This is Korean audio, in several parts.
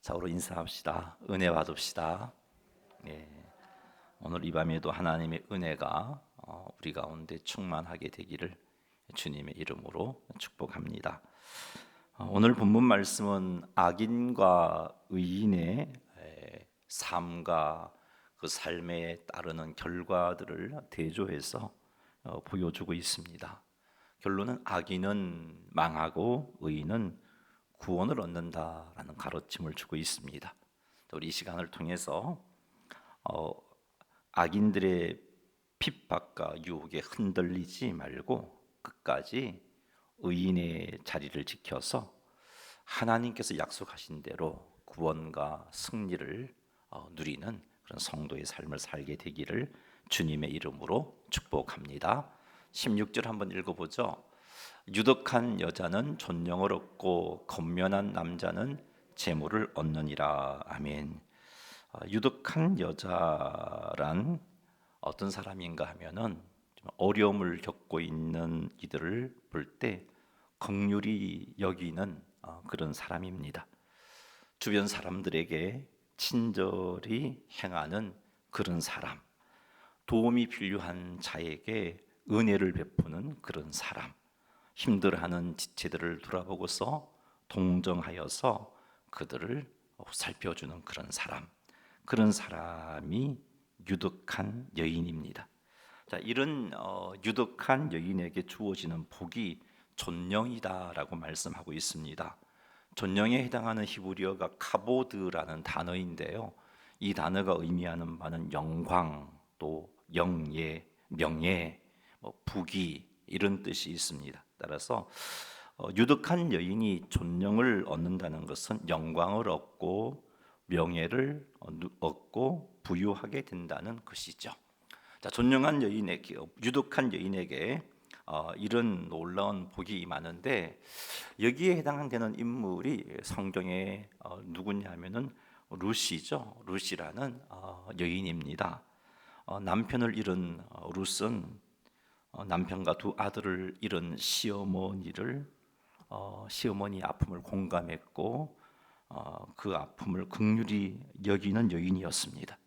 서로 인사합시다. 은혜 받읍시다. 예, 오늘 이 밤에도 하나님의 은혜가 우리 가운데 충만하게 되기를 주님의 이름으로 축복합니다. 오늘 본문 말씀은 악인과 의인의 삶과 그 삶에 따르는 결과들을 대조해서 보여주고 있습니다. 결론은 악인은 망하고 의인은 구원을 얻는다라는 가르침을 주고 있습니다. 우리 이 시간을 통해서 악인들의 핍박과 유혹에 흔들리지 말고 끝까지 의인의 자리를 지켜서 하나님께서 약속하신 대로 구원과 승리를 누리는 그런 성도의 삶을 살게 되기를 주님의 이름으로 축복합니다. 16절 한번 읽어보죠. 유덕한 여자는 존령을 얻고 건면한 남자는 재물을 얻느니라. 아멘. 유덕한 여자란 어떤 사람인가 하면은 어려움을 겪고 있는 이들을 볼 때 긍휼히 여기는 그런 사람입니다. 주변 사람들에게 친절히 행하는 그런 사람, 도움이 필요한 자에게 은혜를 베푸는 그런 사람, 힘들어하는 지체들을 돌아보고서 동정하여서 그들을 살펴주는 그런 사람이 유덕한 여인입니다. 자, 이런 유덕한 여인에게 주어지는 복이 존령이다라고 말씀하고 있습니다. 존령에 해당하는 히브리어가 카보드라는 단어인데요. 이 단어가 의미하는 바는 영광, 또 영예, 명예, 부귀 이런 뜻이 있습니다. 따라서 유덕한 여인이 존령을 얻는다는 것은 영광을 얻고 명예를 얻고 부유하게 된다는 것이죠. 자, 존령한 여인에게, 유덕한 여인에게 이런 놀라운 복이 많은데 여기에 해당되는 인물이 성경에 누구냐면은 루시죠. 루시라는 여인입니다. 남편을 잃은 룻은 남편과 두 아들을 잃은 시어머니 아픔을 공감했고 그 아픔을 긍휼히 여기는 여인이었습니다.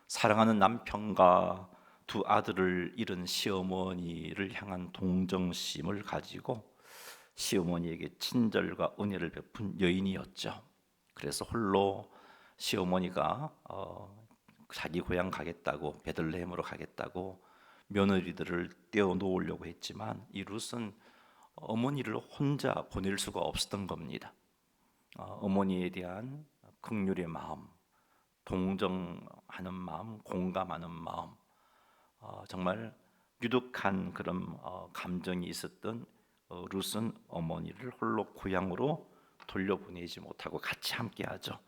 사랑하는 남편과 두 아들을 잃은 시어머니를 향한 동정심을 가지고 시어머니에게 친절과 은혜를 베푼 여인이었죠. 그래서 홀로 시어머니가 자기 고향 가겠다고 베들레헴으로 가겠다고 며느리들을 떼어놓으려고 했지만 이 룻은 어머니를 혼자 보낼 수가 없었던 겁니다. 어머니에 대한 긍휼의 마음, 동정하는 마음, 공감하는 마음, 정말 유독한 그런 감정이 있었던 룻은 어머니를 홀로 고향으로 돌려보내지 못하고 같이 함께하죠.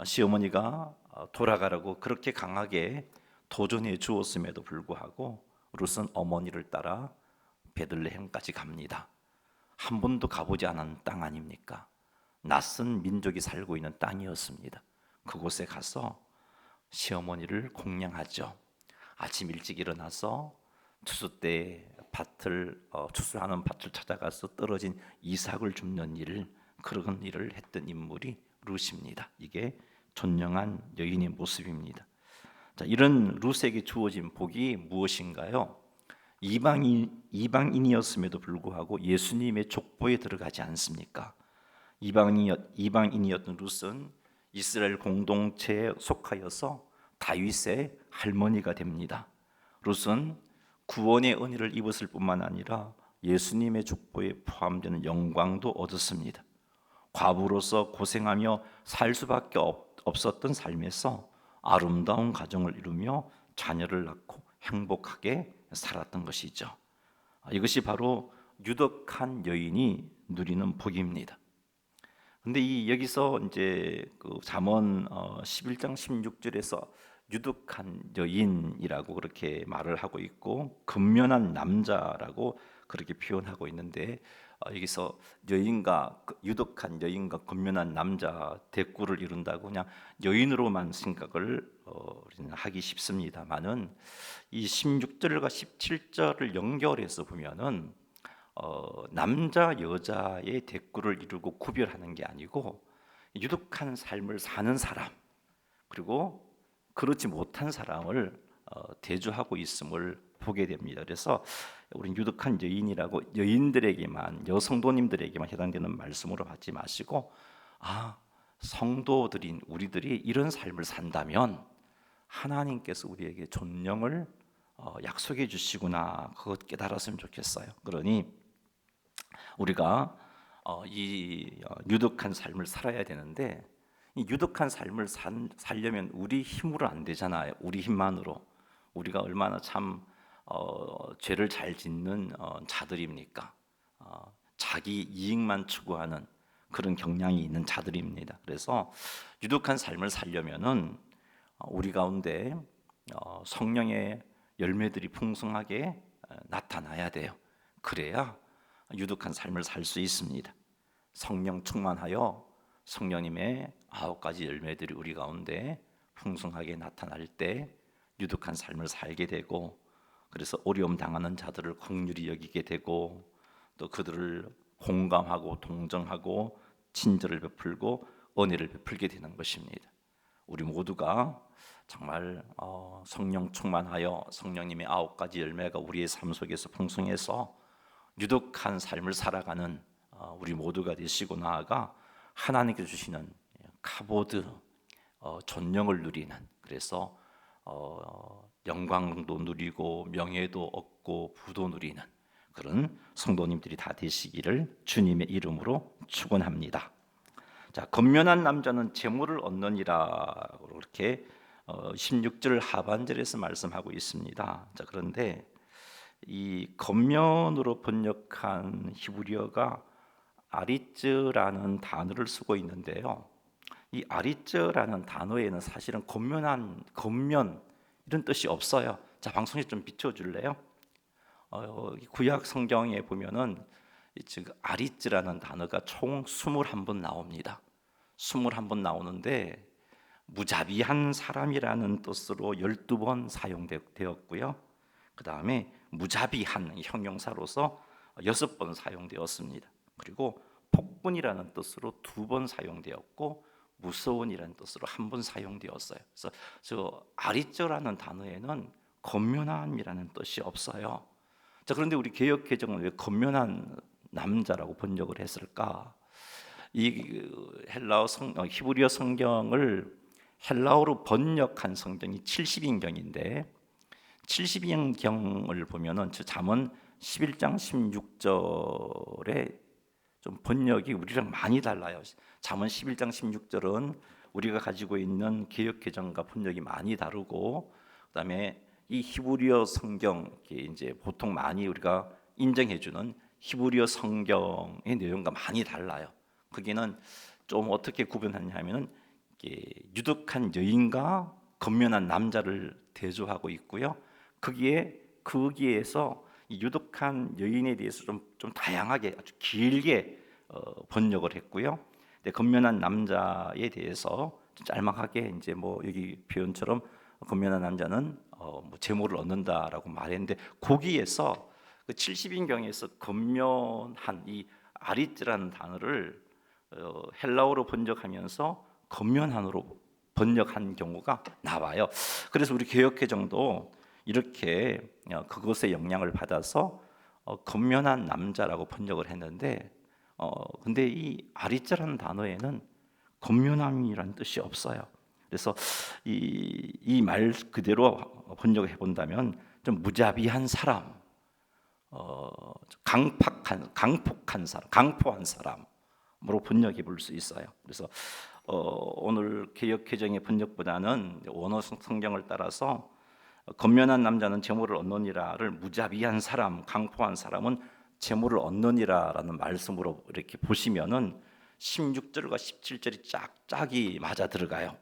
시어머니가 돌아가라고 그렇게 강하게 도전해 주었음에도 불구하고 룻은 어머니를 따라 베들레헴까지 갑니다. 한 번도 가보지 않은 땅 아닙니까? 낯선 민족이 살고 있는 땅이었습니다. 그곳에 가서 시어머니를 공양하죠. 아침 일찍 일어나서 추수 때 추수하는 밭을 찾아가서 떨어진 이삭을 줍는 그런 일을 했던 인물이 룻입니다. 이게 존령한 여인의 모습입니다. 자, 이런 룻에게 주어진 복이 무엇인가요? 이방인이었음에도 불구하고 예수님의 족보에 들어가지 않습니까? 이방인이었던 룻은 이스라엘 공동체에 속하여서 다윗의 할머니가 됩니다. 룻은 구원의 은혜를 입었을 뿐만 아니라 예수님의 족보에 포함되는 영광도 얻었습니다. 과부로서 고생하며 살 수밖에 없었던 삶에서 아름다운 가정을 이루며 자녀를 낳고 행복하게 살았던 것이죠. 이것이 바로 유덕한 여인이 누리는 복입니다. 근데 여기서 이제 그 잠언 11장 16절에서 유득한 여인이라고 그렇게 말을 하고 있고 근면한 남자라고 그렇게 표현하고 있는데 여기서 유득한 여인과 근면한 남자 대꾸를 이룬다고 그냥 여인으로만 생각을 하기 쉽습니다만은 이 16절과 17절을 연결해서 보면은 남자 여자의 대꾸를 이루고 구별하는 게 아니고 유독한 삶을 사는 사람, 그리고 그렇지 못한 사람을 대조하고 있음을 보게 됩니다. 그래서 우리 유독한 여인이라고 여인들에게만, 여성도님들에게만 해당되는 말씀으로 받지 마시고, 성도들인 우리들이 이런 삶을 산다면 하나님께서 우리에게 존령을 약속해 주시구나, 그것 깨달았으면 좋겠어요. 그러니 우리가 이 유독한 삶을 살아야 되는데, 이 유독한 삶을 살려면 우리 힘으로 안 되잖아요. 우리 힘만으로. 우리가 얼마나 참 죄를 잘 짓는 자들입니까? 자기 이익만 추구하는 그런 경향이 있는 자들입니다. 그래서 유독한 삶을 살려면은 우리 가운데 성령의 열매들이 풍성하게 나타나야 돼요. 그래야 유독한 삶을 살 수 있습니다. 성령 충만하여 성령님의 9가지 열매들이 우리 가운데 풍성하게 나타날 때 유독한 삶을 살게 되고, 그래서 어려움 당하는 자들을 긍휼히 여기게 되고, 또 그들을 공감하고 동정하고 친절을 베풀고 은혜를 베풀게 되는 것입니다. 우리 모두가 정말 성령 충만하여 성령님의 9가지 열매가 우리의 삶 속에서 풍성해서 유독한 삶을 살아가는 우리 모두가 되시고, 나아가 하나님께서 주시는 카보드, 존령을 누리는, 그래서 영광도 누리고 명예도 얻고 부도 누리는 그런 성도님들이 다 되시기를 주님의 이름으로 축원합니다. 자, 건면한 남자는 재물을 얻느니라, 그렇게 16절 하반절에서 말씀하고 있습니다. 자, 그런데 이 건면으로 번역한 히브리어가 아리츠라는 단어를 쓰고 있는데요. 이 아리츠라는 단어에는 사실은 건면한, 건면 이런 뜻이 없어요. 자, 방송에 좀 비춰줄래요? 구약 성경에 보면은 지금 아리츠라는 단어가 총 21번 나옵니다. 21번 나오는데 무자비한 사람이라는 뜻으로 12번 사용되었고요. 그 다음에 무자비한 형용사로서 6번 사용되었습니다. 그리고 폭군이라는 뜻으로 2번 사용되었고, 무서운이라는 뜻으로 1번 사용되었어요. 그래서 저 아리쩌라는 단어에는 건면함이라는 뜻이 없어요. 자, 그런데 우리 개역 개정은 왜 건면한 남자라고 번역을 했을까? 이 히브리어 성경을 헬라어로 번역한 성경이 70인경인데 70인경을 보면은 잠언 11장 16절에 좀 번역이 우리랑 많이 달라요. 잠언 11장 16절은 우리가 가지고 있는 개역 개정과 번역이 많이 다르고, 그다음에 이 히브리어 성경, 이제 보통 많이 우리가 인정해주는 히브리어 성경의 내용과 많이 달라요. 거기는 좀 어떻게 구분하냐면은 유독한 여인과 건면한 남자를 대조하고 있고요. 거기에서 이 유독한 여인에 대해서 좀 다양하게 아주 길게 번역을 했고요. 근데 건면한 남자에 대해서 짤막하게 이제 뭐 여기 표현처럼 건면한 남자는 뭐 재물을 얻는다라고 말했는데, 거기에서 그 70인경에서 건면한 이 아리트라는 단어를 헬라어로 번역하면서 건면한으로 번역한 경우가 나와요. 그래서 우리 개역개정도 이렇게 그것의 영향을 받아서 건면한 남자라고 번역을 했는데, 근데 이 아리자라는 단어에는 건면함이라는 뜻이 없어요. 그래서 이 말 그대로 번역해 본다면 좀 무자비한 사람, 강폭한 사람, 강포한 사람으로 번역해 볼 수 있어요. 그래서 오늘 개역 개정의 번역보다는 원어 성경을 따라서 건면한 남자는 재물을 얻느니라를 무자비한 사람, 강포한 사람은 재물을 얻느니라라는 말씀으로 이렇게 보시면은 16절과 17절이 짝짝이 맞아 들어가요.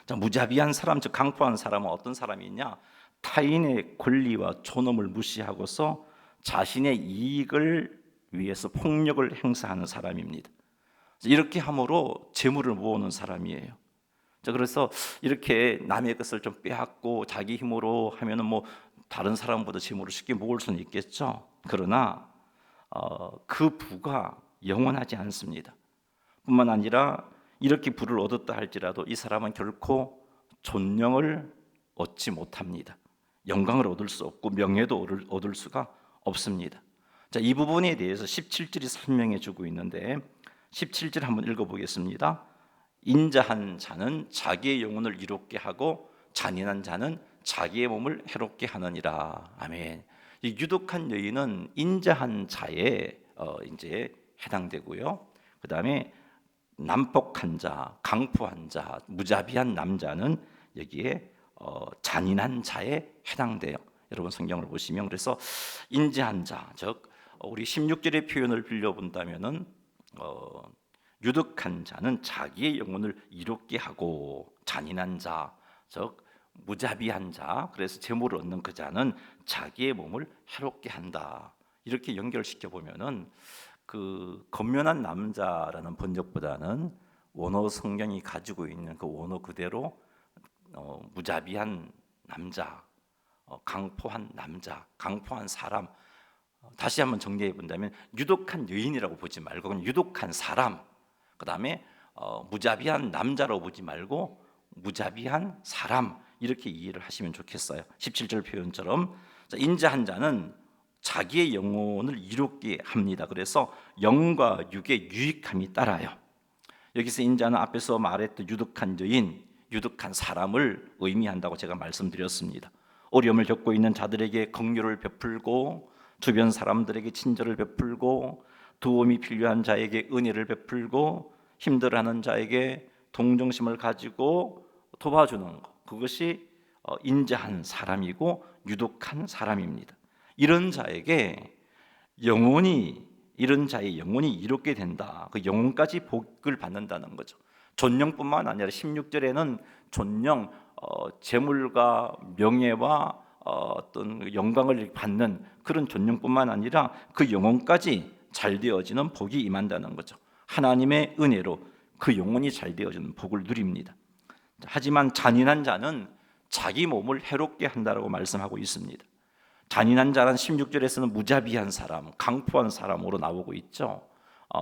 자, 무자비한 사람, 즉 강포한 사람은 어떤 사람이냐? 타인의 권리와 존엄을 무시하고서 자신의 이익을 위해서 폭력을 행사하는 사람입니다. 이렇게 함으로 재물을 모으는 사람이에요. 자, 그래서 이렇게 남의 것을 좀 빼앗고 자기 힘으로 하면은 뭐 다른 사람보다 재물을 쉽게 모을 수는 있겠죠. 그러나 그 부가 영원하지 않습니다. 뿐만 아니라 이렇게 부를 얻었다 할지라도 이 사람은 결코 존령을 얻지 못합니다. 영광을 얻을 수 없고 명예도 얻을 수가 없습니다. 자, 이 부분에 대해서 17절이 설명해 주고 있는데 17절 한번 읽어보겠습니다. 인자한 자는 자기의 영혼을 이롭게 하고 잔인한 자는 자기의 몸을 해롭게 하느니라. 아멘. 이 유독한 여인은 인자한 자에 이제 해당되고요. 그 다음에 난폭한 자, 강포한 자, 무자비한 남자는 여기에 잔인한 자에 해당돼요. 여러분 성경을 보시면 그래서 인자한 자, 즉 우리 16절의 표현을 빌려본다면은 유독한 자는 자기의 영혼을 이롭게 하고 잔인한 자, 즉 무자비한 자, 그래서 재물을 얻는 그 자는 자기의 몸을 해롭게 한다. 이렇게 연결시켜 보면은 그 건면한 남자라는 번역보다는 원어 성경이 가지고 있는 그 원어 그대로 무자비한 남자, 강포한 남자, 강포한 사람. 다시 한번 정리해 본다면 유독한 여인이라고 보지 말고 그냥 유독한 사람. 그 다음에 무자비한 남자라고 보지 말고 무자비한 사람, 이렇게 이해를 하시면 좋겠어요. 17절 표현처럼 인자한 자는 자기의 영혼을 이롭게 합니다. 그래서 영과 육의 유익함이 따라요. 여기서 인자는 앞에서 말했던 유독한 여인, 유독한 사람을 의미한다고 제가 말씀드렸습니다. 어려움을 겪고 있는 자들에게 긍휼을 베풀고 주변 사람들에게 친절을 베풀고 도움이 필요한 자에게 은혜를 베풀고 힘들어하는 자에게 동정심을 가지고 도와주는 것, 그것이 인자한 사람이고 유독한 사람입니다. 이런 자의 영혼이 이롭게 된다. 그 영혼까지 복을 받는다는 거죠. 존령뿐만 아니라 16절에는 존령, 재물과 명예와 어떤 영광을 받는 그런 존령뿐만 아니라 그 영혼까지 잘 되어지는 복이 임한다는 거죠. 하나님의 은혜로 그 영혼이 잘 되어지는 복을 누립니다. 하지만 잔인한 자는 자기 몸을 해롭게 한다라고 말씀하고 있습니다. 잔인한 자는 16절에서는 무자비한 사람, 강포한 사람으로 나오고 있죠.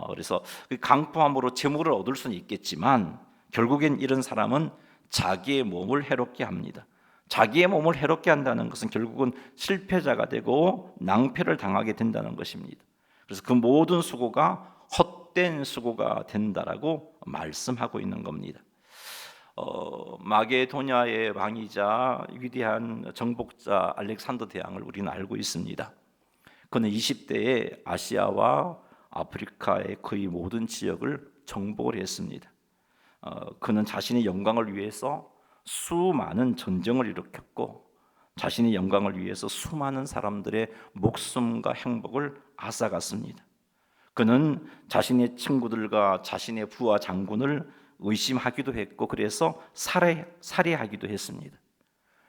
그래서 그 강포함으로 재물을 얻을 수는 있겠지만 결국엔 이런 사람은 자기의 몸을 해롭게 합니다. 자기의 몸을 해롭게 한다는 것은 결국은 실패자가 되고 낭패를 당하게 된다는 것입니다. 그래서 그 모든 수고가 헛된 수고가 된다라고 말씀하고 있는 겁니다. 마게도냐의 왕이자 위대한 정복자 알렉산더 대왕을 우리는 알고 있습니다. 그는 20대에 아시아와 아프리카의 거의 모든 지역을 정복을 했습니다. 그는 자신의 영광을 위해서 수많은 전쟁을 일으켰고 자신의 영광을 위해서 수많은 사람들의 목숨과 행복을 앗아갔습니다. 그는 자신의 친구들과 자신의 부하 장군을 의심하기도 했고 그래서 살해하기도 했습니다.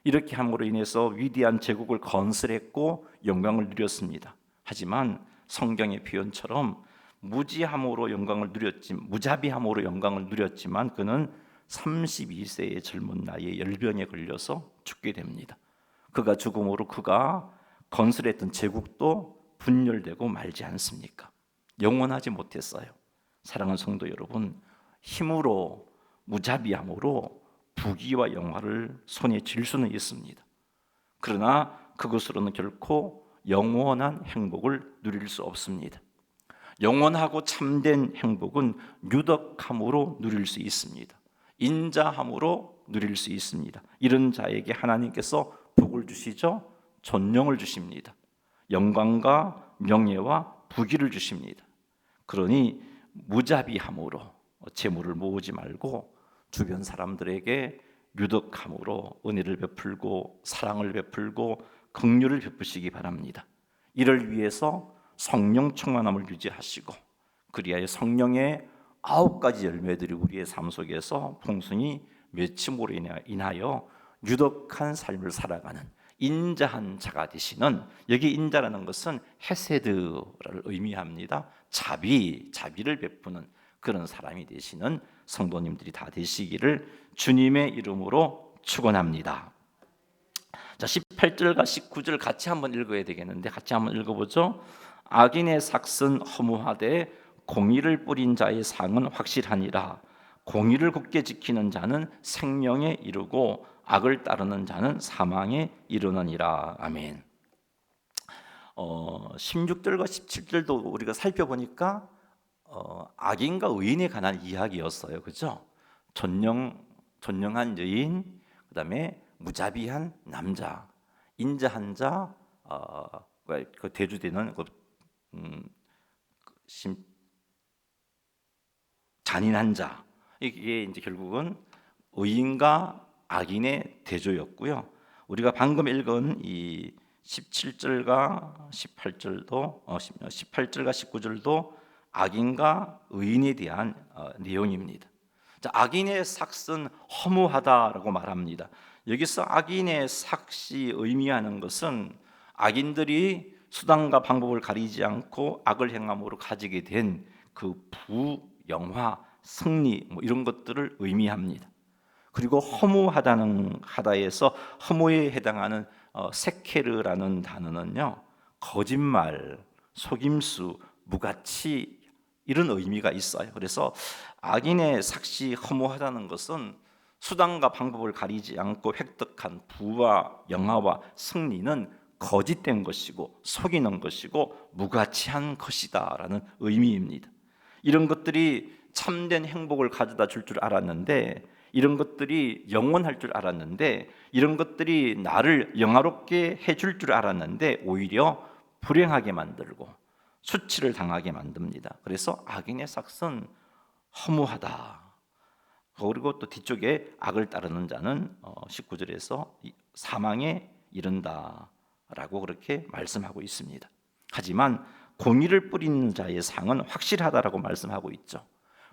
이렇게 함으로 인해서 위대한 제국을 건설했고 영광을 누렸습니다. 하지만 성경의 표현처럼 무자비함으로 영광을 누렸지만 그는 32세의 젊은 나이에 열병에 걸려서 죽게 됩니다. 그가 죽음으로 그가 건설했던 제국도 분열되고 말지 않습니까? 영원하지 못했어요. 사랑하는 성도 여러분, 힘으로 무자비함으로 부귀와 영화를 손에 쥘 수는 있습니다. 그러나 그것으로는 결코 영원한 행복을 누릴 수 없습니다. 영원하고 참된 행복은 유덕함으로 누릴 수 있습니다. 인자함으로 누릴 수 있습니다. 이런 자에게 하나님께서 복을 주시죠. 존령을 주십니다. 영광과 명예와 부귀를 주십니다. 그러니 무자비함으로 재물을 모으지 말고 주변 사람들에게 유덕함으로 은혜를 베풀고 사랑을 베풀고 긍휼을 베푸시기 바랍니다. 이를 위해서 성령 충만함을 유지하시고 그리하여 성령의 9가지 열매들이 우리의 삶 속에서 풍성히 맺힘으로 인하여 유덕한 삶을 살아가는 인자한 자가 되시는, 여기 인자라는 것은 헤세드를 의미합니다. 자비를 베푸는 그런 사람이 되시는 성도님들이 다 되시기를 주님의 이름으로 축원합니다. 자, 18절과 19절 같이 한번 읽어야 되겠는데 같이 한번 읽어보죠. 악인의 삭은 허무하되 공의를 뿌린 자의 상은 확실하니라. 공의를 굳게 지키는 자는 생명에 이르고 악을 따르는 자는 사망에 이르느니라. 아멘. 16절과 17절도 우리가 살펴보니까 악인과 의인에 관한 이야기였어요. 그죠? 존령한 여인, 그다음에 무자비한 남자, 인자한 자, 그 대주되는 잔인한 자. 이게 이제 결국은 의인과 악인의 대조였고요. 우리가 방금 읽은 이 17절과 18절도 18절과 19절도 악인과 의인에 대한 내용입니다. 자, 악인의 삭은 허무하다라고 말합니다. 여기서 악인의 삭이 의미하는 것은 악인들이 수단과 방법을 가리지 않고 악을 행함으로 가지게 된 그 부영화, 승리 이런 것들을 의미합니다. 그리고 하다에서 허무에 해당하는 세케르라는 단어는요, 거짓말, 속임수, 무가치 이런 의미가 있어요. 그래서 악인의 삭시 허무하다는 것은 수단과 방법을 가리지 않고 획득한 부와 영화와 승리는 거짓된 것이고 속이는 것이고 무가치한 것이다라는 의미입니다. 이런 것들이 참된 행복을 가져다 줄 알았는데, 이런 것들이 영원할 줄 알았는데, 이런 것들이 나를 영화롭게 해줄 줄 알았는데 오히려 불행하게 만들고 수치를 당하게 만듭니다. 그래서 악인의 삭은 허무하다. 그리고 또 뒤쪽에 악을 따르는 자는 19절에서 사망에 이른다라고 그렇게 말씀하고 있습니다. 하지만 공의를 뿌리는 자의 상은 확실하다라고 말씀하고 있죠.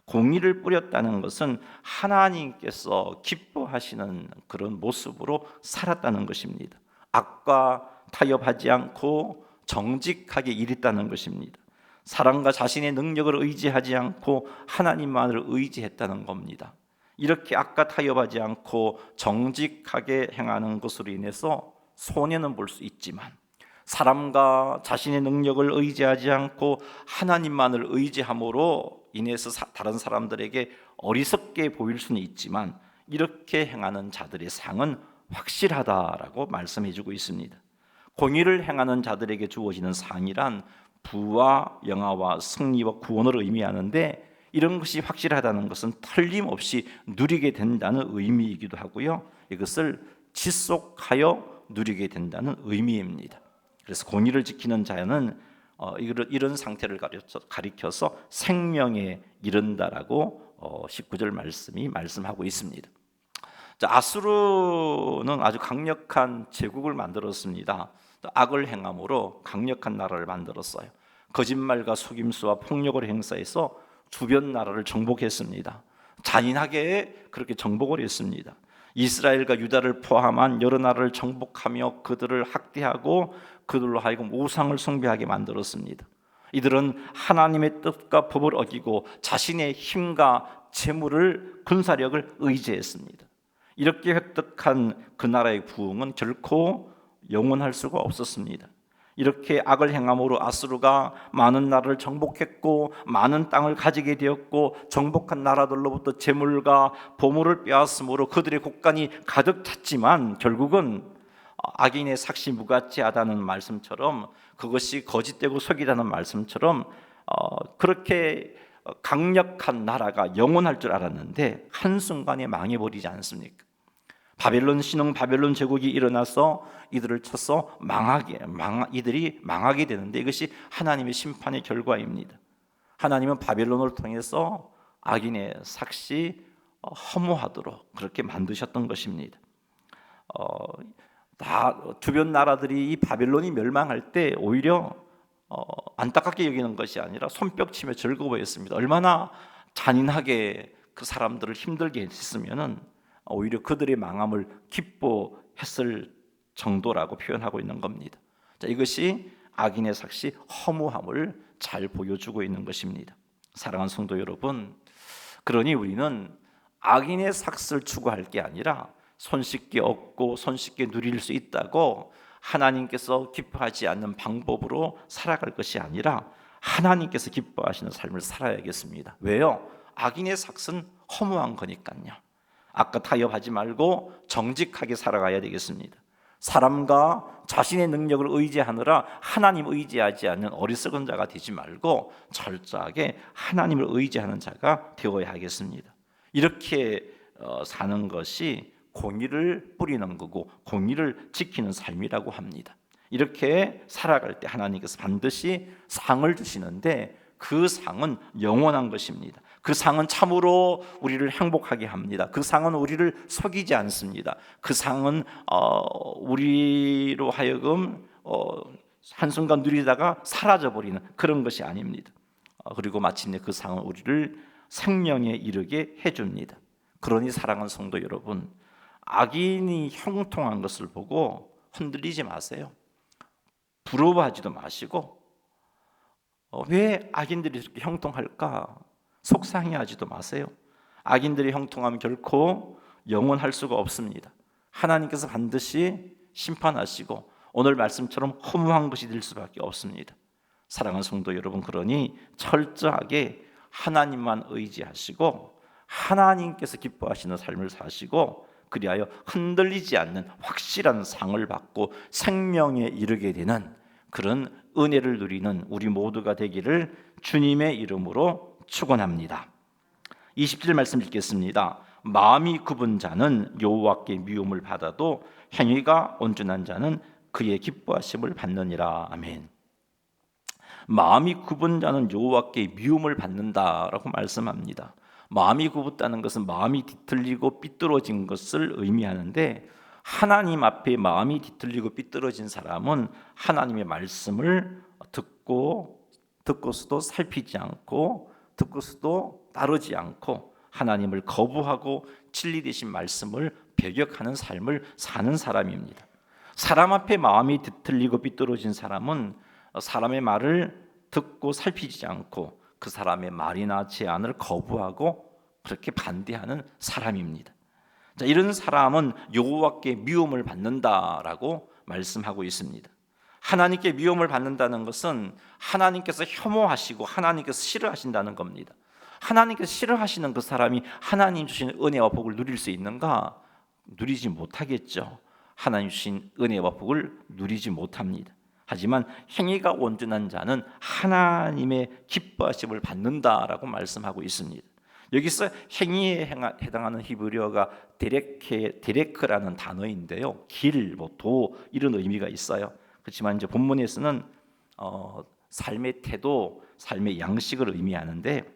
공의를 뿌렸다는 것은 하나님께서 기뻐하시는 그런 모습으로 살았다는 것입니다. 악과 타협하지 않고 정직하게 일했다는 것입니다. 사람과 자신의 능력을 의지하지 않고 하나님만을 의지했다는 겁니다. 이렇게 악과 타협하지 않고 정직하게 행하는 것으로 인해서 손해는 볼 수 있지만, 사람과 자신의 능력을 의지하지 않고 하나님만을 의지함으로 인해서 다른 사람들에게 어리석게 보일 수는 있지만, 이렇게 행하는 자들의 상은 확실하다라고 말씀해 주고 있습니다. 공의를 행하는 자들에게 주어지는 상이란 부와 영화와 승리와 구원을 의미하는데, 이런 것이 확실하다는 것은 틀림없이 누리게 된다는 의미이기도 하고요, 이것을 지속하여 누리게 된다는 의미입니다. 그래서 공의를 지키는 자는 이런 상태를 가리켜서 생명에 이른다라고 19절 말씀이 말씀하고 있습니다. 자, 아수르는 아주 강력한 제국을 만들었습니다. 악을 행함으로 강력한 나라를 만들었어요. 거짓말과 속임수와 폭력을 행사해서 주변 나라를 정복했습니다. 잔인하게 그렇게 정복을 했습니다. 이스라엘과 유다를 포함한 여러 나라를 정복하며 그들을 학대하고 그들로 하여금 우상을 숭배하게 만들었습니다. 이들은 하나님의 뜻과 법을 어기고 자신의 힘과 재물을, 군사력을 의지했습니다. 이렇게 획득한 그 나라의 부흥은 결코 영원할 수가 없었습니다. 이렇게 악을 행함으로 아수르가 많은 나라를 정복했고 많은 땅을 가지게 되었고, 정복한 나라들로부터 재물과 보물을 빼앗음으로 그들의 곳간이 가득 찼지만, 결국은 악인의 삭시 무가치하다는 말씀처럼, 그것이 거짓되고 속이다는 말씀처럼 그렇게 강력한 나라가 영원할 줄 알았는데 한순간에 망해버리지 않습니까? 바벨론 신흥 바벨론 제국이 일어나서 이들을 쳐서 이들이 망하게 되는데, 이것이 하나님의 심판의 결과입니다. 하나님은 바벨론을 통해서 악인의 삭시 허무하도록 그렇게 만드셨던 것입니다. 다 주변 나라들이 이 바벨론이 멸망할 때 오히려 안타깝게 여기는 것이 아니라 손뼉치며 즐거워했습니다. 얼마나 잔인하게 그 사람들을 힘들게 했으면은 오히려 그들의 망함을 기뻐했을 정도라고 표현하고 있는 겁니다. 자, 이것이 악인의 삭시 허무함을 잘 보여주고 있는 것입니다. 사랑하는 성도 여러분, 그러니 우리는 악인의 삭을 추구할 게 아니라 손쉽게 얻고 손쉽게 누릴 수 있다고 하나님께서 기뻐하지 않는 방법으로 살아갈 것이 아니라 하나님께서 기뻐하시는 삶을 살아야겠습니다. 왜요? 악인의 삭은 허무한 거니까요. 아까 타협하지 말고 정직하게 살아가야 되겠습니다. 사람과 자신의 능력을 의지하느라 하나님 의지하지 않는 어리석은 자가 되지 말고 철저하게 하나님을 의지하는 자가 되어야 하겠습니다. 이렇게 사는 것이 공의를 뿌리는 거고 공의를 지키는 삶이라고 합니다. 이렇게 살아갈 때 하나님께서 반드시 상을 주시는데 그 상은 영원한 것입니다. 그 상은 참으로 우리를 행복하게 합니다. 그 상은 우리를 속이지 않습니다. 그 상은 우리로 하여금 한순간 누리다가 사라져버리는 그런 것이 아닙니다. 그리고 마침내 그 상은 우리를 생명에 이르게 해줍니다. 그러니 사랑하는 성도 여러분, 악인이 형통한 것을 보고 흔들리지 마세요. 부러워하지도 마시고 왜 악인들이 이렇게 형통할까? 속상해하지도 마세요. 악인들의 형통함 결코 영원할 수가 없습니다. 하나님께서 반드시 심판하시고 오늘 말씀처럼 허무한 것이 될 수밖에 없습니다. 사랑하는 성도 여러분, 그러니 철저하게 하나님만 의지하시고 하나님께서 기뻐하시는 삶을 사시고 그리하여 흔들리지 않는 확실한 상을 받고 생명에 이르게 되는 그런 은혜를 누리는 우리 모두가 되기를 주님의 이름으로 축원합니다. 20절 말씀 읽겠습니다. 마음이 굽은 자는 여호와께 미움을 받아도 행위가 온전한 자는 그의 기뻐하심을 받느니라. 아멘. 마음이 굽은 자는 여호와께 미움을 받는다라고 말씀합니다. 마음이 굽었다는 것은 마음이 뒤틀리고 삐뚤어진 것을 의미하는데 하나님 앞에 마음이 뒤틀리고 삐뚤어진 사람은 하나님의 말씀을 듣고서도 살피지 않고 듣고서도 따르지 않고 하나님을 거부하고 진리 되신 말씀을 배격하는 삶을 사는 사람입니다. 사람 앞에 마음이 뒤틀리고 삐뚤어진 사람은 사람의 말을 듣고 살피지 않고 그 사람의 말이나 제안을 거부하고 그렇게 반대하는 사람입니다. 자, 이런 사람은 여호와께 미움을 받는다라고 말씀하고 있습니다. 하나님께 미움을 받는다는 것은 하나님께서 혐오하시고 하나님께서 싫어하신다는 겁니다. 하나님께서 싫어하시는 그 사람이 하나님 주신 은혜와 복을 누릴 수 있는가? 누리지 못하겠죠. 하나님 주신 은혜와 복을 누리지 못합니다. 하지만 행위가 온전한 자는 하나님의 기뻐하심을 받는다라고 말씀하고 있습니다. 여기서 행위에 해당하는 히브리어가 데레크라는 단어인데요, 길, 도 이런 의미가 있어요. 그렇지만 이제 본문에서는 삶의 태도, 삶의 양식을 의미하는데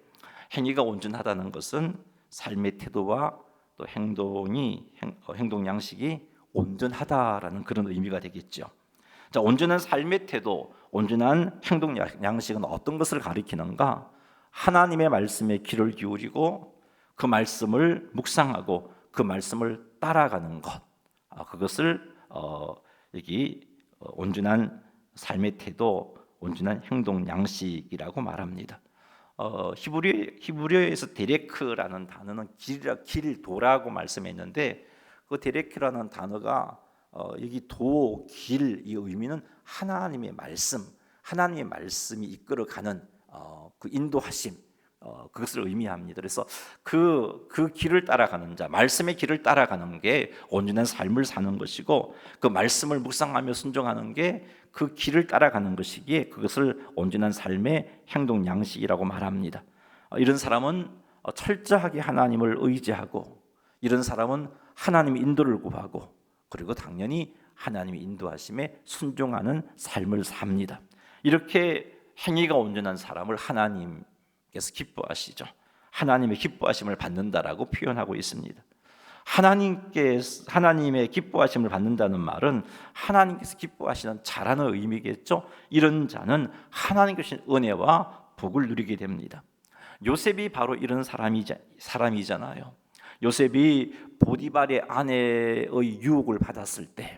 행위가 온전하다는 것은 삶의 태도와 또 행동 양식이 온전하다라는 그런 의미가 되겠죠. 자, 온전한 삶의 태도, 온전한 행동 양식은 어떤 것을 가리키는가? 하나님의 말씀에 귀를 기울이고 그 말씀을 묵상하고 그 말씀을 따라가는 것, 그것을 여기 온전한 삶의 태도, 온전한 행동 양식이라고 말합니다. 히브리어에서 데레크라는 단어는 길도라고 말씀했는데 그 데레크라는 단어가 여기 도, 길, 이 의미는 하나님의 말씀, 하나님의 말씀이 이끌어가는 그 인도하심, 그것을 의미합니다. 그래서 그 길을 따라가는 자, 말씀의 길을 따라가는 게 온전한 삶을 사는 것이고 그 말씀을 묵상하며 순종하는 게 그 길을 따라가는 것이기에 그것을 온전한 삶의 행동 양식이라고 말합니다. 이런 사람은 철저하게 하나님을 의지하고 이런 사람은 하나님의 인도를 구하고 그리고 당연히 하나님의 인도하심에 순종하는 삶을 삽니다. 이렇게 행위가 온전한 사람을 하나님께서 기뻐하시죠. 하나님의 기뻐하심을 받는다라고 표현하고 있습니다. 하나님의 기뻐하심을 받는다는 말은 하나님께서 기뻐하시는 자라는 의미겠죠. 이런 자는 하나님께서 주신 은혜와 복을 누리게 됩니다. 요셉이 바로 이런 사람이잖아요. 요셉이 보디발의 아내의 유혹을 받았을 때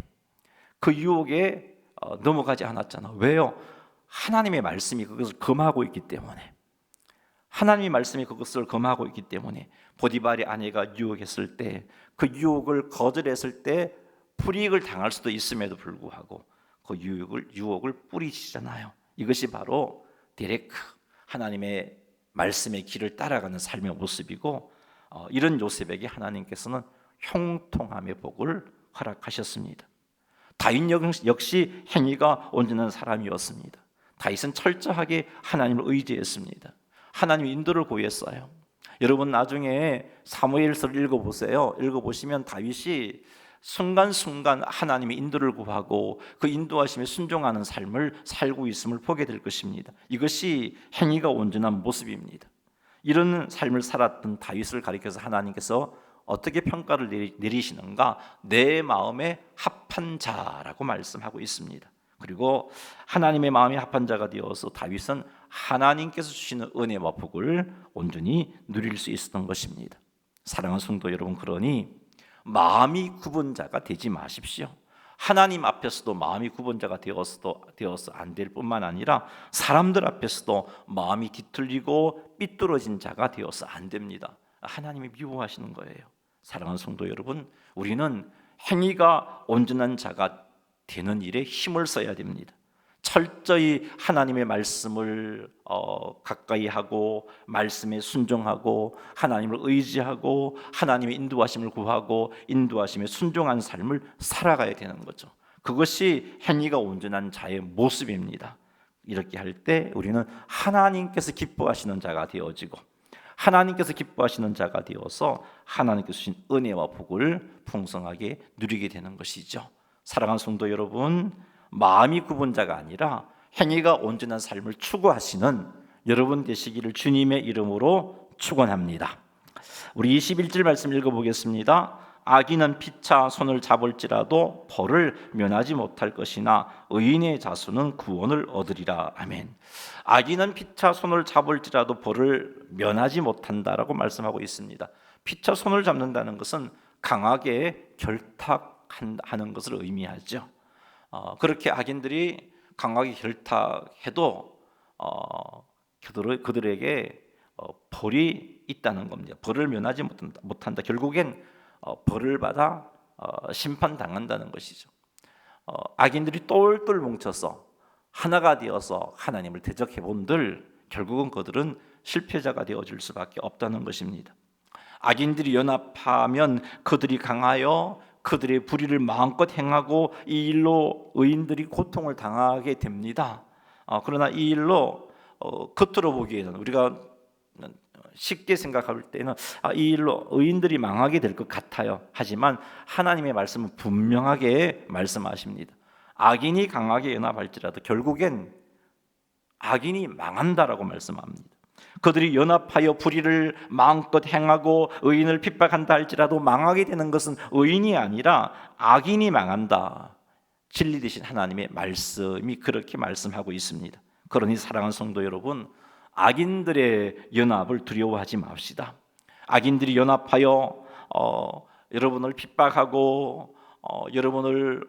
그 유혹에 넘어가지 않았잖아. 왜요? 하나님의 말씀이 그것을 금하고 있기 때문에, 하나님의 말씀이 그것을 금하고 있기 때문에 보디발의 아내가 유혹했을 때 그 유혹을 거절했을 때 불이익을 당할 수도 있음에도 불구하고 그 유혹을 뿌리치잖아요. 이것이 바로 데레크, 하나님의 말씀의 길을 따라가는 삶의 모습이고 이런 요셉에게 하나님께서는 형통함의 복을 허락하셨습니다. 다윗 역시 행위가 온전한 사람이었습니다. 다윗은 철저하게 하나님을 의지했습니다. 하나님 인도를 구했어요. 여러분 나중에 사무엘서를 읽어보세요. 읽어보시면 다윗이 순간순간 하나님의 인도를 구하고 그 인도하심에 순종하는 삶을 살고 있음을 보게 될 것입니다. 이것이 행위가 온전한 모습입니다. 이런 삶을 살았던 다윗을 가리켜서 하나님께서 어떻게 평가를 내리시는가? 내 마음에 합한 자라고 말씀하고 있습니다. 그리고 하나님의 마음에 합한 자가 되어서 다윗은 하나님께서 주시는 은혜와 복을 온전히 누릴 수 있었던 것입니다. 사랑하는 성도 여러분, 그러니 마음이 굽은 자가 되지 마십시오. 하나님 앞에서도 마음이 굽은 자가 되어서 안 될 뿐만 아니라 사람들 앞에서도 마음이 뒤틀리고 삐뚤어진 자가 되어서 안 됩니다. 하나님이 미워하시는 거예요. 사랑하는 성도 여러분, 우리는 행위가 온전한 자가 되는 일에 힘을 써야 됩니다. 철저히 하나님의 말씀을 가까이 하고 말씀에 순종하고 하나님을 의지하고 하나님의 인도하심을 구하고 인도하심에 순종한 삶을 살아가야 되는 거죠. 그것이 행위가 온전한 자의 모습입니다. 이렇게 할 때 우리는 하나님께서 기뻐하시는 자가 되어지고 하나님께서 기뻐하시는 자가 되어서 하나님께서 주신 은혜와 복을 풍성하게 누리게 되는 것이죠. 사랑하는 성도 여러분, 마음이 굽은 자가 아니라 행위가 온전한 삶을 추구하시는 여러분 되시기를 주님의 이름으로 축원합니다. 우리 21절 말씀 읽어보겠습니다. 악인은 피차 손을 잡을지라도 벌을 면하지 못할 것이나 의인의 자손은 구원을 얻으리라. 아멘. 악인은 피차 손을 잡을지라도 벌을 면하지 못한다라고 말씀하고 있습니다. 피차 손을 잡는다는 것은 강하게 결탁하는 것을 의미하죠. 그렇게 악인들이 강하게 결탁해도 그들에게 벌이 있다는 겁니다. 벌을 면하지 못한다. 결국엔 벌을 받아 심판당한다는 것이죠. 악인들이 똘똘 뭉쳐서 하나가 되어서 하나님을 대적해 본들 결국은 그들은 실패자가 되어질 수밖에 없다는 것입니다. 악인들이 연합하면 그들이 강하여 그들의 불의를 마음껏 행하고 이 일로 의인들이 고통을 당하게 됩니다. 그러나 이 일로 겉으로 보기에는 우리가 쉽게 생각할 때는 이 일로 의인들이 망하게 될 것 같아요. 하지만 하나님의 말씀은 분명하게 말씀하십니다. 악인이 강하게 연합할지라도 결국엔 악인이 망한다라고 말씀합니다. 그들이 연합하여 불의를 마음껏 행하고 의인을 핍박한다 할지라도 망하게 되는 것은 의인이 아니라 악인이 망한다. 진리 되신 하나님의 말씀이 그렇게 말씀하고 있습니다. 그러니 사랑하는 성도 여러분, 악인들의 연합을 두려워하지 맙시다. 악인들이 연합하여 여러분을 핍박하고 여러분을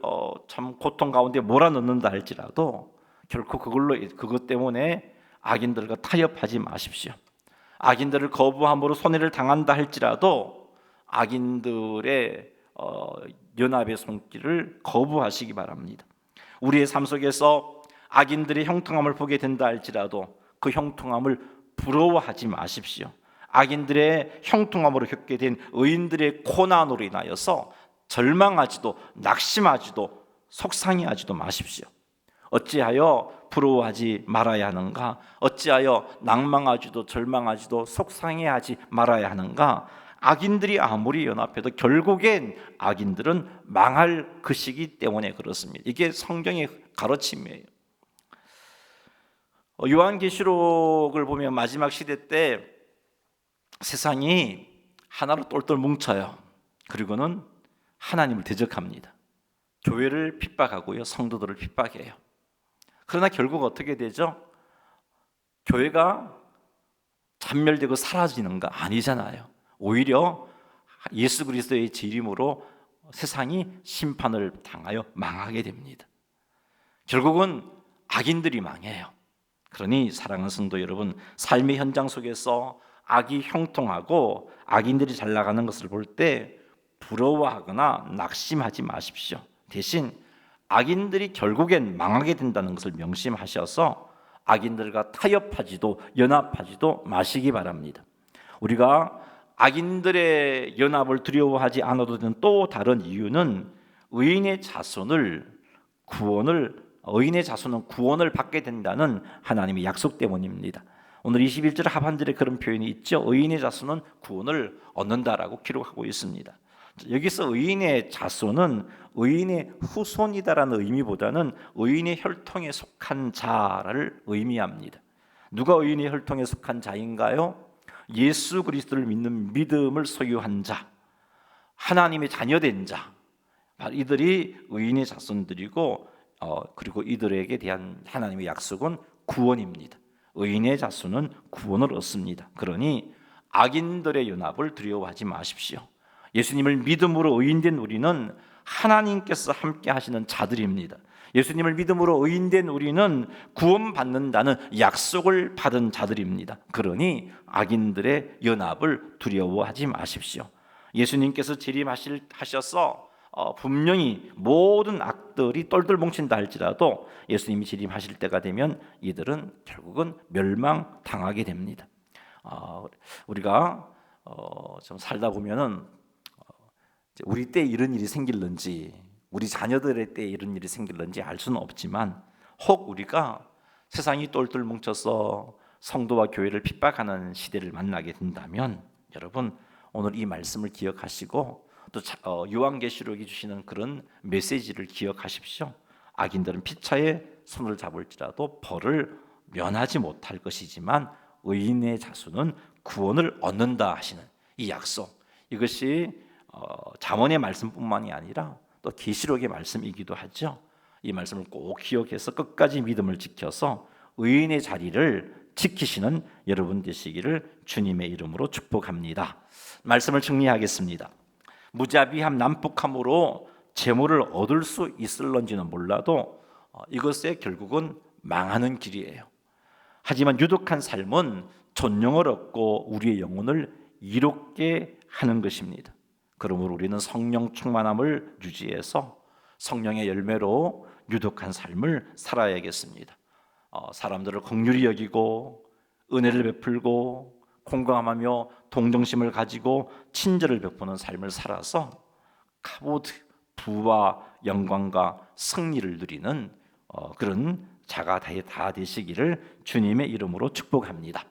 참 고통 가운데 몰아넣는다 할지라도 결코 그것 때문에 악인들과 타협하지 마십시오. 악인들을 거부함으로 손해를 당한다 할지라도 악인들의 연합의 손길을 거부하시기 바랍니다. 우리의 삶 속에서 악인들의 형통함을 보게 된다 할지라도 그 형통함을 부러워하지 마십시오. 악인들의 형통함으로 겪게 된 의인들의 고난으로 인하여서 절망하지도 낙심하지도 속상해하지도 마십시오. 어찌하여 부러워하지 말아야 하는가? 어찌하여 낭망하지도 절망하지도 속상해하지 말아야 하는가? 악인들이 아무리 연합해도 결국엔 악인들은 망할 것이기 때문에 그렇습니다. 이게 성경의 가르침이에요. 요한계시록을 보면 마지막 시대 때 세상이 하나로 똘똘 뭉쳐요. 그리고는 하나님을 대적합니다. 교회를 핍박하고요, 성도들을 핍박해요. 그러나 결국 어떻게 되죠? 교회가 잔멸되고 사라지는가? 아니잖아요. 오히려 예수 그리스도의 이름으로 세상이 심판을 당하여 망하게 됩니다. 결국은 악인들이 망해요. 그러니 사랑하는 성도 여러분, 삶의 현장 속에서 악이 형통하고 악인들이 잘 나가는 것을 볼 때 부러워하거나 낙심하지 마십시오. 대신 악인들이 결국엔 망하게 된다는 것을 명심하셔서 악인들과 타협하지도 연합하지도 마시기 바랍니다. 우리가 악인들의 연합을 두려워하지 않아도 되는 또 다른 이유는 의인의 자손은 구원을 받게 된다는 하나님의 약속 때문입니다. 오늘 21절 하반절에 그런 표현이 있죠. 의인의 자손은 구원을 얻는다라고 기록하고 있습니다. 여기서 의인의 자손은 의인의 후손이다라는 의미보다는 의인의 혈통에 속한 자를 의미합니다. 누가 의인의 혈통에 속한 자인가요? 예수 그리스도를 믿는 믿음을 소유한 자, 하나님의 자녀된 자, 이들이 의인의 자손들이고 그리고 이들에게 대한 하나님의 약속은 구원입니다. 의인의 자손은 구원을 얻습니다. 그러니 악인들의 연합을 두려워하지 마십시오. 예수님을 믿음으로 의인된 우리는 하나님께서 함께 하시는 자들입니다. 예수님을 믿음으로 의인된 우리는 구원받는다는 약속을 받은 자들입니다. 그러니 악인들의 연합을 두려워하지 마십시오. 예수님께서 재림하셔서 분명히 모든 악들이 똘똘 뭉친다 할지라도 예수님이 재림하실 때가 되면 이들은 결국은 멸망당하게 됩니다. 우리가 좀 살다 보면은 우리 때 이런 일이 생길는지 우리 자녀들의 때 이런 일이 생길는지 알 수는 없지만 혹 우리가 세상이 똘똘 뭉쳐서 성도와 교회를 핍박하는 시대를 만나게 된다면 여러분 오늘 이 말씀을 기억하시고 또 요한계시록이 주시는 그런 메시지를 기억하십시오. 악인들은 피차에 손을 잡을지라도 벌을 면하지 못할 것이지만 의인의 자손은 구원을 얻는다 하시는 이 약속, 이것이 잠언의 말씀뿐만이 아니라 또 계시록의 말씀이기도 하죠. 이 말씀을 꼭 기억해서 끝까지 믿음을 지켜서 의인의 자리를 지키시는 여러분 되시기를 주님의 이름으로 축복합니다. 말씀을 정리하겠습니다. 무자비함 난폭함으로 재물을 얻을 수 있을런지는 몰라도 이것에 결국은 망하는 길이에요. 하지만 유독한 삶은 존영을 얻고 우리의 영혼을 이롭게 하는 것입니다. 그러므로 우리는 성령 충만함을 유지해서 성령의 열매로 유독한 삶을 살아야겠습니다. 사람들을 긍휼히 여기고 은혜를 베풀고 공감하며 동정심을 가지고 친절을 베푸는 삶을 살아서 값옷, 부와 영광과 승리를 누리는 그런 자가 다 되시기를 주님의 이름으로 축복합니다.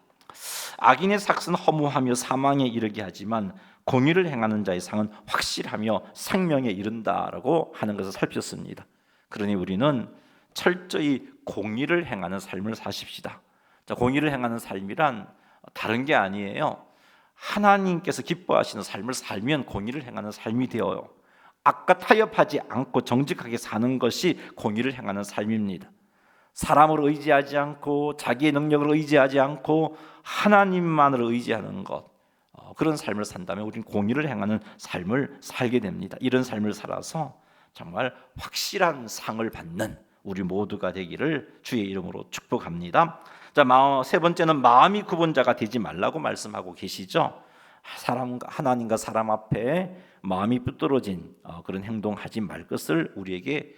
악인의 삭은 허무하며 사망에 이르게 하지만 공의를 행하는 자의 상은 확실하며 생명에 이른다라고 하는 것을 살폈습니다. 그러니 우리는 철저히 공의를 행하는 삶을 사십시다. 공의를 행하는 삶이란 다른 게 아니에요. 하나님께서 기뻐하시는 삶을 살면 공의를 행하는 삶이 되어요. 악과 타협하지 않고 정직하게 사는 것이 공의를 행하는 삶입니다. 사람을 의지하지 않고 자기의 능력을 의지하지 않고 하나님만을 의지하는 것, 그런 삶을 산다면 우리는 공의를 행하는 삶을 살게 됩니다. 이런 삶을 살아서 정말 확실한 상을 받는 우리 모두가 되기를 주의 이름으로 축복합니다. 자, 세 번째는 마음이 굽은 자가 되지 말라고 말씀하고 계시죠. 하나님과 사람 앞에 마음이 삐뚤어진 그런 행동하지 말 것을 우리에게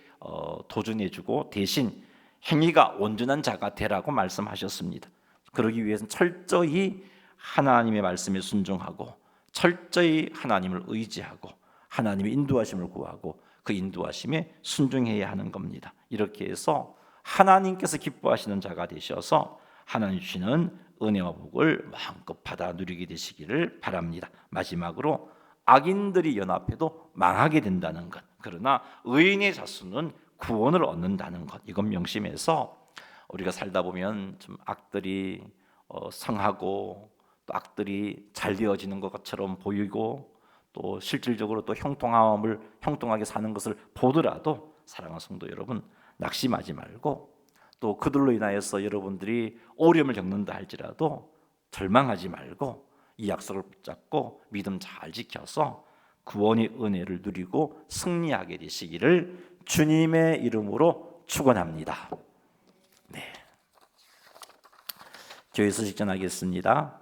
도전해주고 대신 행위가 온전한 자가 되라고 말씀하셨습니다. 그러기 위해서는 철저히 하나님의 말씀에 순종하고 철저히 하나님을 의지하고 하나님의 인도하심을 구하고 그 인도하심에 순종해야 하는 겁니다. 이렇게 해서 하나님께서 기뻐하시는 자가 되셔서 하나님 주시는 은혜와 복을 마음껏 받아 누리게 되시기를 바랍니다. 마지막으로 악인들이 연합해도 망하게 된다는 것, 그러나 의인의 자손은 구원을 얻는다는 것, 이건 명심해서 우리가 살다 보면 좀 악들이 성하고 또 악들이 잘 되어지는 것처럼 보이고 또 실질적으로 또 형통하게 사는 것을 보더라도 사랑하는 성도 여러분, 낙심하지 말고 또 그들로 인하여서 여러분들이 어려움을 겪는다 할지라도 절망하지 말고 이 약속을 붙잡고 믿음 잘 지켜서 구원의 은혜를 누리고 승리하게 되시기를 주님의 이름으로 축원합니다. 네. 교회 소식 전하겠습니다.